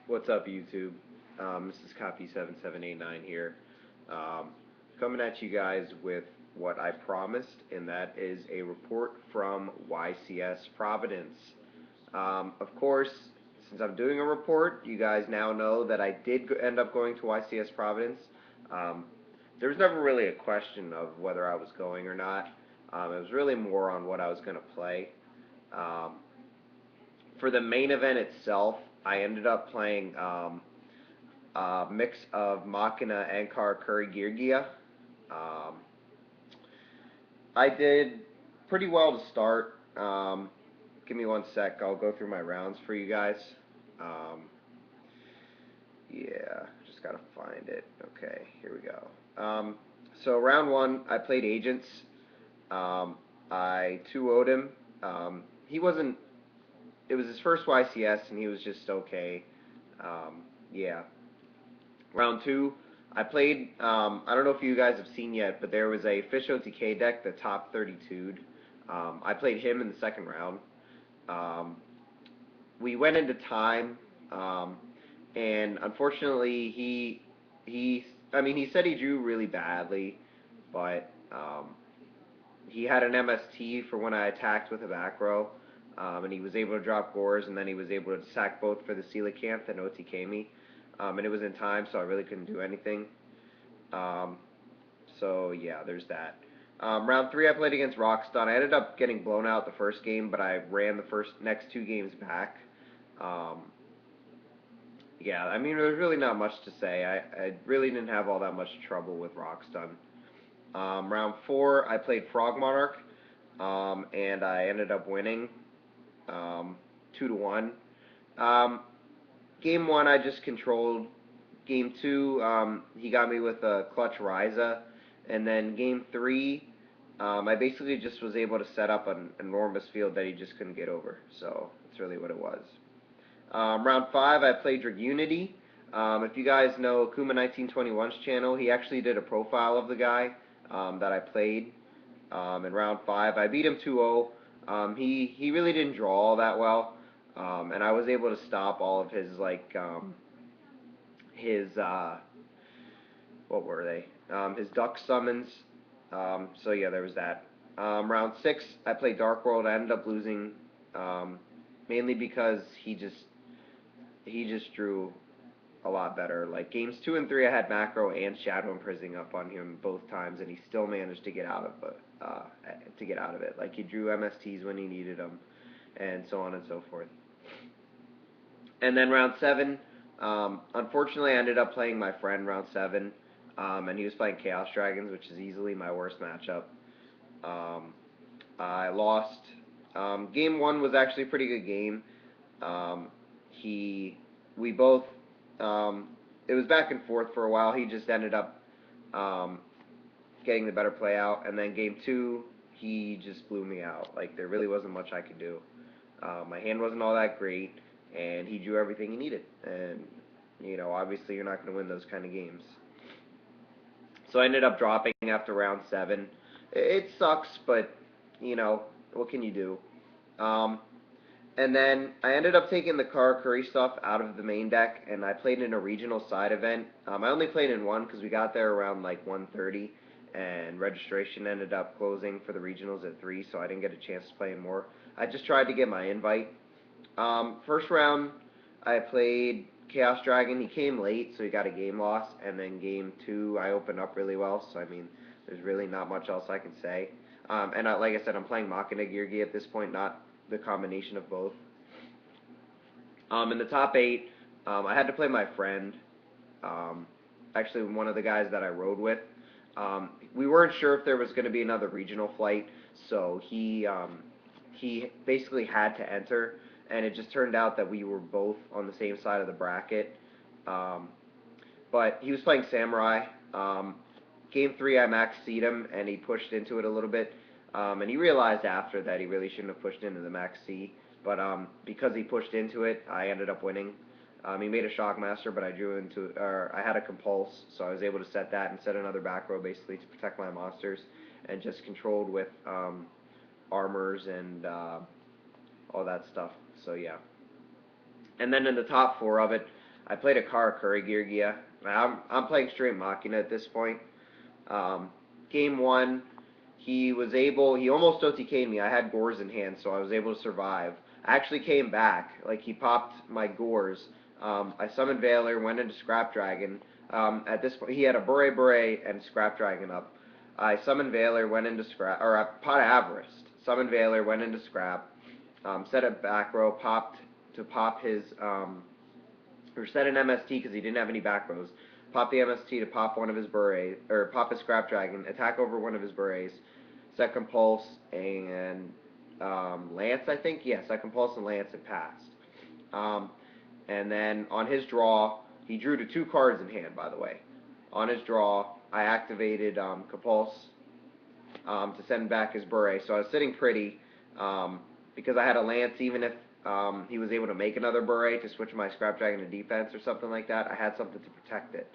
What's up, YouTube? This is Copy7789 here, um, coming at you guys with what I promised, and that is a report from YCS Providence. Of course, since I'm doing a report, you guys now know that I did end up going to YCS Providence. Um, there was never really a question of whether I was going or not. It was really more on what I was going to play. Um, for the main event itself, I ended up playing mix of Machina, Ankar, Curry, Geargia. Um, I did pretty well to start. Give me one sec. I'll go through my rounds for you guys. Um, yeah, just gotta find it. Okay, here we go. So round one, I played Agents. Um, I 2-0'd him. He wasn't. It was his first YCS, and he was just okay. Yeah, round two, I played. I don't know if you guys have seen yet, but there was a Fish OTK deck, the top 32'd. I played him in the second round. Um, we went into time, um, and unfortunately, I mean, he said he drew really badly, but he had an MST for when I attacked with a back row, and he was able to drop Gores, and then he was able to sack both for the Coelacanth and OTK me. And it was in time, so I really couldn't do anything. Um, so yeah, there's that. Round three, I played against Rockstone. I ended up getting blown out the first game, but I ran the next two games back. Um, yeah, I mean, there's really not much to say. I really didn't have all that much trouble with Rockstone. Round four, I played Frog Monarch, and I ended up winning 2-1. Um, Game one, I just controlled. Game two, he got me with a clutch Ryza, and then game three, I basically just was able to set up an enormous field that he just couldn't get over. So that's really what it was. Round five, I played Dragunity. If you guys know Kuma1921's channel, he actually did a profile of the guy that I played in round five. I beat him 2-0. He really didn't draw all that well, and I was able to stop all of his his what were they? His duck summons. So yeah, there was that. Round six, I played Dark World. I ended up losing, mainly because he just drew a lot better. Like games two and three, I had macro and shadow imprisoning up on him both times, and he still managed to get out of it. Like he drew MSTs when he needed them, and so on and so forth. And then round seven, unfortunately, I ended up playing my friend round seven, and he was playing Chaos Dragons, which is easily my worst matchup. Um, I lost. Game one was actually a pretty good game. Um, he, we both, um, it was back and forth for a while. He just ended up um, getting the better play out, and then game two, he just blew me out. Like there really wasn't much I could do. My hand wasn't all that great, and he drew everything he needed. And obviously, you're not going to win those kind of games. So I ended up dropping after round seven. It sucks, but what can you do? And then I ended up taking the Curry stuff out of the main deck, and I played in a regional side event. I only played in one because we got there around like 1:30, and registration ended up closing for the regionals at 3, so I didn't get a chance to play in more. I just tried to get my invite. First round, I played Chaos Dragon. He came late, so he got a game loss, and then game two, I opened up really well. So I mean, there's really not much else I can say. And like I said, I'm playing Machina Geargia at this point, not the combination of both. In the top eight, I had to play my friend. Um, Actually, one of the guys that I rode with. We weren't sure if there was going to be another regional flight, so he basically had to enter, and it just turned out that we were both on the same side of the bracket. Um, but he was playing Samurai. Game three, I maxed him, and he pushed into it a little bit. And he realized after that he really shouldn't have pushed into the max C. But because he pushed into it, I ended up winning. He made a Shockmaster, but I drew into, or I had a Compulse, so I was able to set that and set another back row basically to protect my monsters, and just controlled with armors and all that stuff. So yeah. And then in the top four of it, I played a Karakuri Geargia. I'm playing straight Machina at this point. Um, Game 1, he almost OTK'd me. I had Gores in hand, so I was able to survive. I actually came back. Like, he popped my Gores. I summoned Valor, went into Scrap Dragon. At this point, he had a Bure and Scrap Dragon up. I summoned Valor, went into Scrap, or Pot of Avarice. Summoned Valor, went into Scrap. Set up back row, popped to pop his, or set an MST because he didn't have any back rows. Pop the MST to pop one of his Berets, or pop his Scrap Dragon, attack over one of his Berets, set Compulse and Lance, I think? Yeah, set Compulse and Lance and passed. And then on his draw, he drew to 2 cards in hand, by the way. On his draw, I activated Compulse to send back his Beret. So I was sitting pretty because I had a Lance, even if he was able to make another Beret to switch my Scrap Dragon to defense or something like that. I had something to protect it.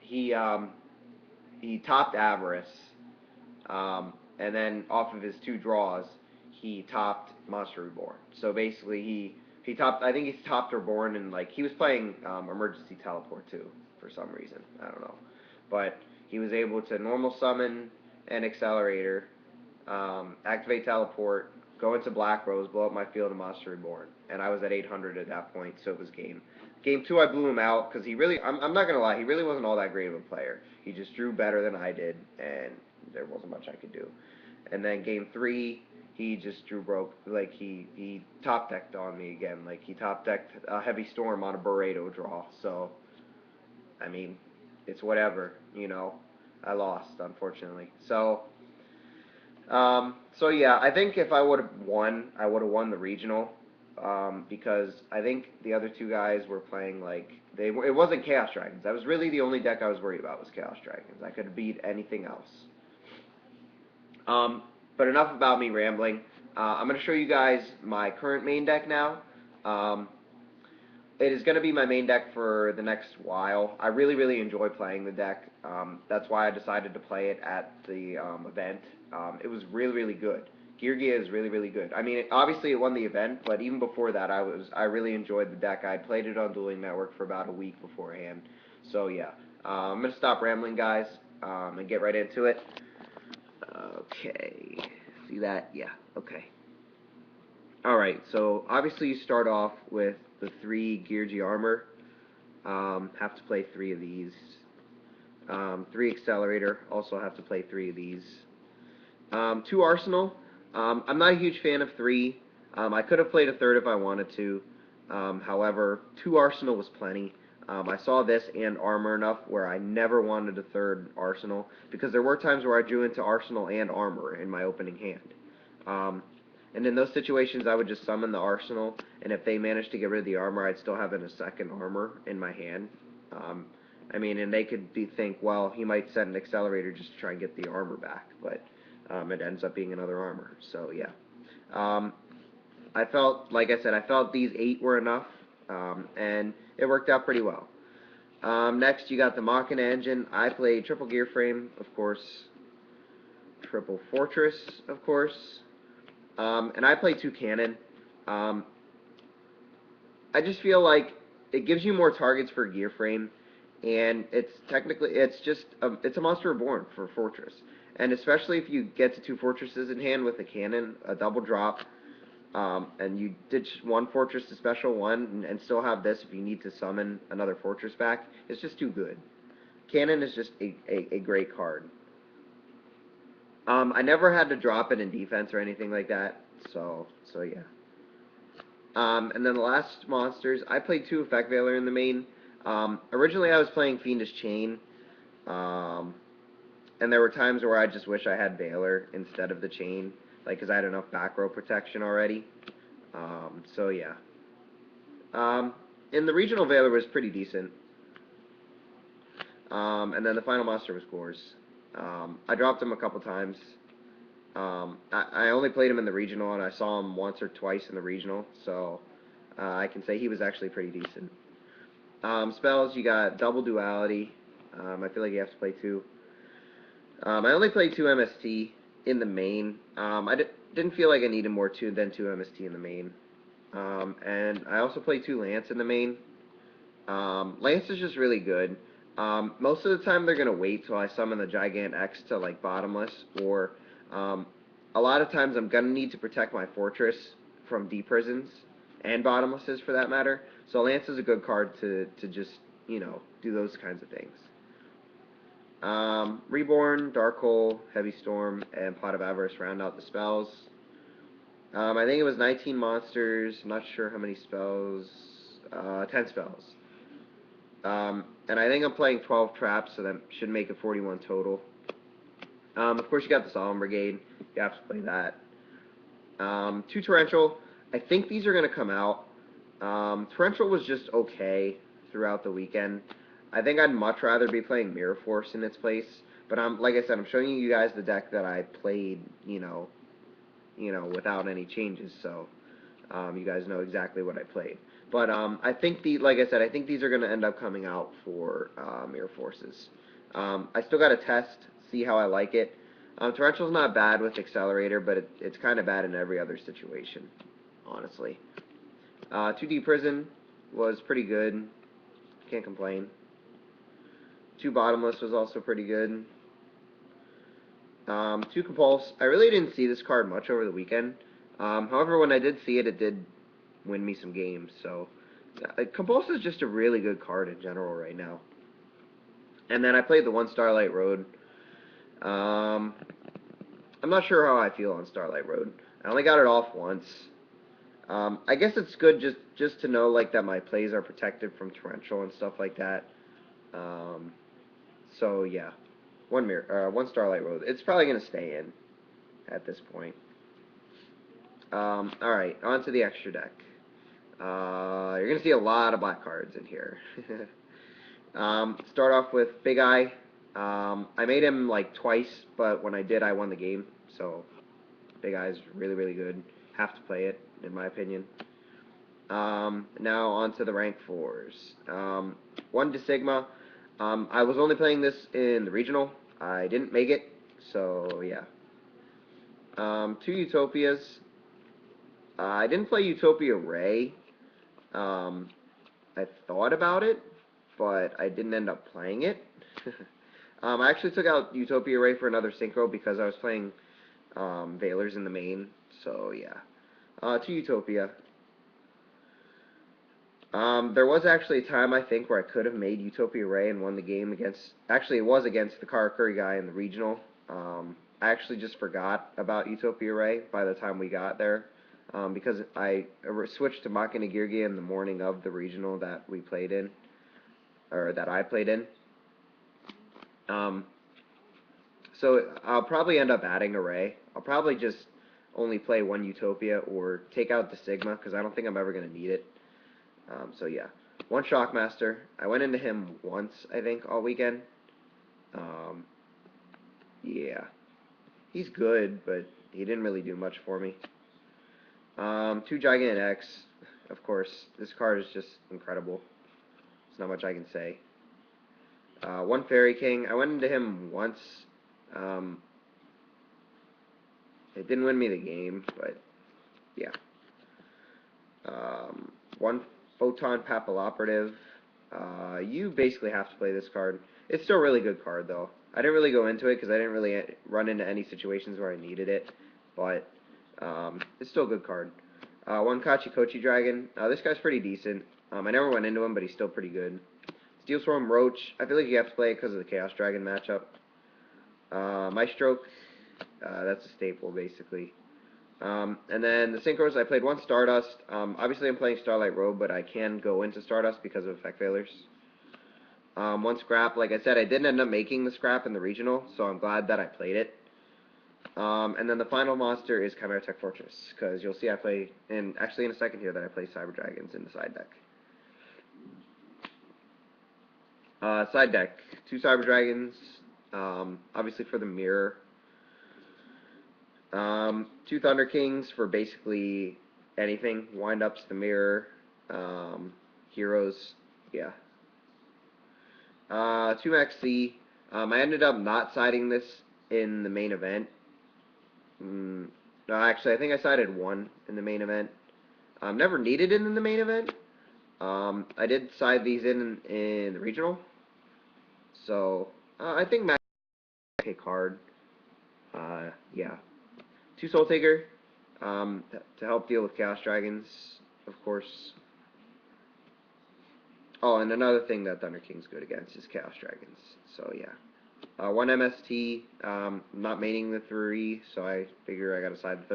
He topped Avarice, and then off of his 2 draws, he topped Monster Reborn. So basically, he topped. I think he's topped Reborn, and like he was playing Emergency Teleport too for some reason. I don't know, but he was able to normal summon an Accelerator, activate Teleport, go into Black Rose, blow up my field of Monster Reborn, and I was at 800 at that point, so it was game. Game 2, I blew him out because he really, I'm not going to lie, he really wasn't all that great of a player. He just drew better than I did, and there wasn't much I could do. And then Game 3, he just drew broke, like he top decked on me again. Like he top decked a Heavy Storm on a Burrito draw, so, I mean, it's whatever, you know. I lost, unfortunately. So yeah, I think if I would have won, I would have won the regional, because I think the other 2 guys were playing like it wasn't Chaos Dragons. That was really the only deck I was worried about was Chaos Dragons. I could beat anything else. But enough about me rambling. I'm going to show you guys my current main deck now. It is going to be my main deck for the next while. I really, really enjoy playing the deck. That's why I decided to play it at the event. It was really, really good. Geargia is really, really good. I mean, obviously it won the event, but even before that, I really enjoyed the deck. I played it on Dueling Network for about a week beforehand. So yeah, I'm going to stop rambling, guys, and get right into it. Okay, see that? Yeah, okay. Alright, so obviously you start off with the 3 Geargia armor. Have to play 3 of these. 3 Accelerator, also have to play 3 of these. 2 Arsenal. I'm not a huge fan of 3. I could have played a 3rd if I wanted to. However, 2 Arsenal was plenty. I saw this and armor enough where I never wanted a 3rd Arsenal, because there were times where I drew into Arsenal and armor in my opening hand. And in those situations, I would just summon the Arsenal, and if they managed to get rid of the armor, I'd still have a 2nd armor in my hand. I mean, and they could think, well, he might set an Accelerator just to try and get the armor back, but it ends up being another armor. So yeah, I felt, like I said, I felt these 8 were enough, and it worked out pretty well. Next, you got the Machina engine. I played triple Gear Frame, of course, triple Fortress, of course, and I played 2 Cannon. I just feel like it gives you more targets for Gear Frame, and it's a Monster Reborn for Fortress. And especially if you get to 2 Fortresses in hand with a cannon, a double drop, and you ditch 1 Fortress to special 1 and still have this if you need to summon another Fortress back, it's just too good. Cannon is just a great card. I never had to drop it in defense or anything like that, so yeah. And then the last monsters, I played 2 Effect Veiler in the main. Originally I was playing Fiendish Chain, and there were times where I just wish I had Veiler instead of the Chain, like, because I had enough back row protection already. So yeah. And the regional Veiler was pretty decent. And then the final monster was Gores. I dropped him a couple times. I only played him in the regional, and I saw him once or twice in the regional, so I can say he was actually pretty decent. Spells, you got double duality. I feel like you have to play 2. I only played 2 MST in the main. I didn't feel like I needed more than 2 MST in the main. And I also play 2 Lance in the main. Lance is just really good. Most of the time they're gonna wait till I summon the Gigant X to like bottomless, or um, a lot of times I'm gonna need to protect my fortress from deep prisons and bottomlesses for that matter. So Lance is a good card to just do those kinds of things. Reborn, Dark Hole, Heavy Storm, and Pot of Avarice round out the spells. I think it was 19 monsters. I'm not sure how many spells. 10 spells. And I think I'm playing 12 traps, so that should make it 41 total. Of course, you got the Solemn Brigade. You have to play that. 2 Torrential. I think these are going to come out. Torrential was just okay throughout the weekend. I think I'd much rather be playing Mirror Force in its place. But like I said, I'm showing you guys the deck that I played, without any changes. So you guys know exactly what I played. But I think like I said, I think these are going to end up coming out for Mirror Forces. I still got to test, see how I like it. Torrential's not bad with Accelerator, but it's kind of bad in every other situation, honestly. 2D Prison was pretty good. Can't complain. 2 Bottomless was also pretty good. 2 Compulse. I really didn't see this card much over the weekend. However, when I did see it, it did win me some games. So, Compulse is just a really good card in general right now. And then I played the 1 Starlight Road. I'm not sure how I feel on Starlight Road. I only got it off once. I guess it's good just to know like that my plays are protected from Torrential and stuff like that. So yeah, 1 Starlight Road. It's probably gonna stay in at this point. All right, on to the extra deck. You're gonna see a lot of black cards in here. Start off with Big Eye. I made him like twice, but when I did, I won the game. So Big Eye's really, really good. Have to play it, in my opinion. Now on to the rank 4s. 1 De Sigma. I was only playing this in the regional. I didn't make it, so yeah. 2 Utopias. I didn't play Utopia Ray. I thought about it, but I didn't end up playing it. I actually took out Utopia Ray for another synchro because I was playing Veilers in the main, so yeah. 2 Utopia. There was actually a time, I think, where I could have made Utopia Ray and won the game against... Actually, it was against the Karakuri guy in the regional. I actually just forgot about Utopia Ray by the time we got there. Because I switched to Makina Geargia in the morning of the regional that we played in. Or that I played in. So I'll probably end up adding a Ray. I'll probably just only play 1 Utopia or take out the Sigma, because I don't think I'm ever going to need it. So yeah, 1 Shockmaster. I went into him once, I think, all weekend. Yeah, he's good, but he didn't really do much for me. 2 Gigant X. Of course, this card is just incredible. There's not much I can say. 1 Fairy King. I went into him once. It didn't win me the game, but yeah. 1 Photon Papilloperative. You basically have to play this card. It's still a really good card, though. I didn't really go into it because I didn't really run into any situations where I needed it, but it's still a good card. 1 Kachikochi Dragon. This guy's pretty decent. I never went into him, but he's still pretty good. Steel Swarm Roach. I feel like you have to play it because of the Chaos Dragon matchup. Maestro. That's a staple, basically. And then the synchros, I played 1 Stardust. Obviously, I'm playing Starlight Road, but I can go into Stardust because of effect failures. 1 Scrap. Like I said, I didn't end up making the Scrap in the regional, so I'm glad that I played it. And then the final monster is Chimera Tech Fortress, because you'll see I play, and actually in a second here, that I play Cyber Dragons in the side deck. Side deck, 2 Cyber Dragons, obviously for the mirror. 2 Thunder Kings for basically anything. Wind-ups, the mirror, heroes, yeah. 2 Max C. I ended up not siding this in the main event. No, actually, I think I sided 1 in the main event. Never needed it in the main event. I did side these in the regional, so I think Max is a okay card. Yeah, 2 Soul Taker to help deal with Chaos Dragons, of course. Oh, and another thing that Thunder King's good against is Chaos Dragons. So yeah. 1 MST, not maining the 3, so I figure I gotta side the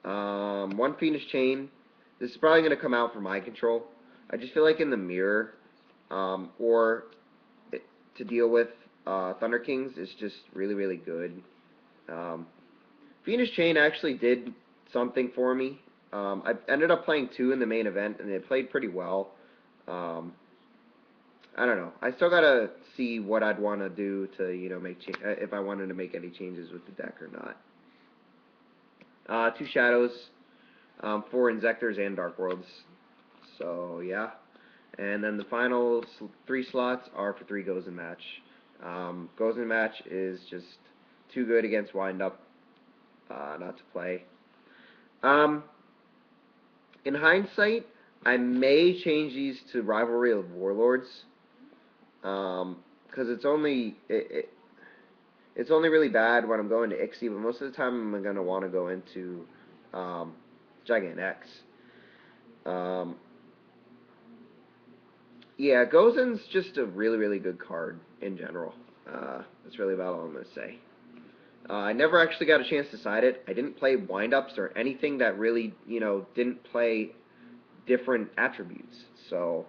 3rd. 1 Phoenix Chain. This is probably gonna come out for my control. I just feel like in the mirror, or to deal with Thunder Kings is just really, really good. Phoenix Chain actually did something for me. I ended up playing 2 in the main event, and they played pretty well. I don't know. I still gotta see what I'd want to do to, make if I wanted to make any changes with the deck or not. 2 Shadows, 4 Inzectors and Dark Worlds. So yeah, and then the final 3 slots are for 3 Gozen Match. Gozen Match is just too good against Wind Up not to play. In hindsight, I may change these to Rivalry of Warlords, because it's only really bad when I'm going to Ixie, but most of the time I'm going to want to go into Gigant X. Yeah, Gozen's just a really, really good card in general. That's really about all I'm going to say. I never actually got a chance to side it. I didn't play wind-ups or anything that really, didn't play different attributes. So,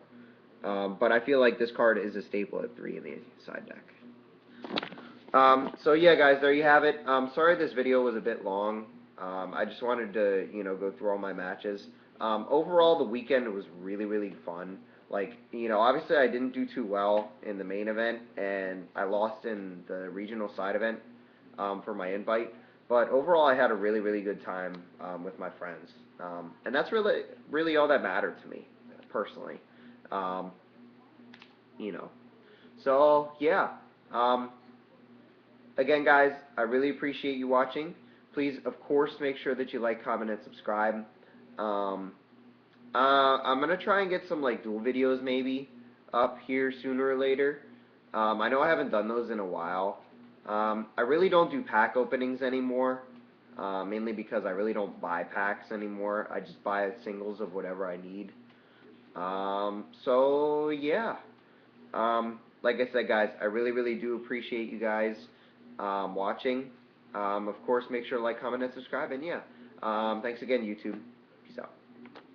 but I feel like this card is a staple at 3 in the side deck. So yeah, guys, there you have it. Sorry this video was a bit long. I just wanted to, go through all my matches. Overall, the weekend was really, really fun. Like, obviously I didn't do too well in the main event, and I lost in the regional side event for my invite. But overall, I had a really, really good time with my friends. And that's really, really all that mattered to me, personally. You know. So, yeah. Again, guys, I really appreciate you watching. Please, of course, make sure that you like, comment, and subscribe. I'm going to try and get some, like, dual videos, maybe, up here sooner or later. I know I haven't done those in a while. I really don't do pack openings anymore, mainly because I really don't buy packs anymore. I just buy singles of whatever I need. So, yeah. Like I said, guys, I really, really do appreciate you guys watching. Of course, make sure to like, comment, and subscribe. And yeah, thanks again, YouTube. Peace out.